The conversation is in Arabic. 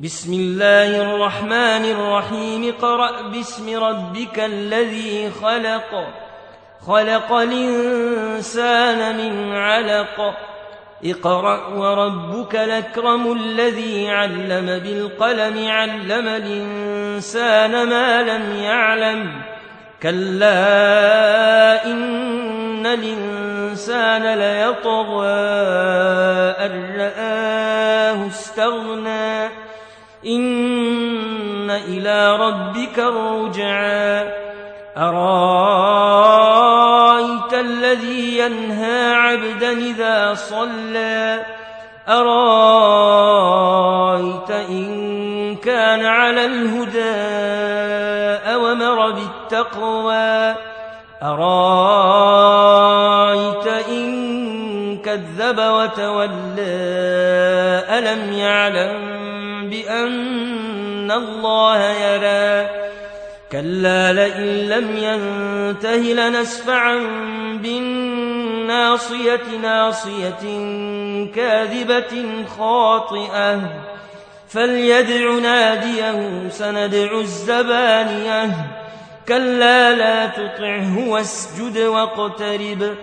بسم الله الرحمن الرحيم اقرأ باسم ربك الذي خلق الإنسان من علق اقرأ وربك الأكرم الذي علم بالقلم علم الإنسان ما لم يعلم كلا إن الإنسان ليطغى أن رآه استغنى إن إلى ربك الرجعى أرأيت الذي ينهى عبدا إذا صلى أرأيت إن كان على الهدى أوامر بالتقوى أرأيت إن كذب وتولى ألم يعلم بأن الله يرى كلا لئن لم ينته لنسفعا بالناصية ناصية كاذبة خاطئة فليدع ناديه سندع الزبانية كلا لا تطعه واسجد واقترب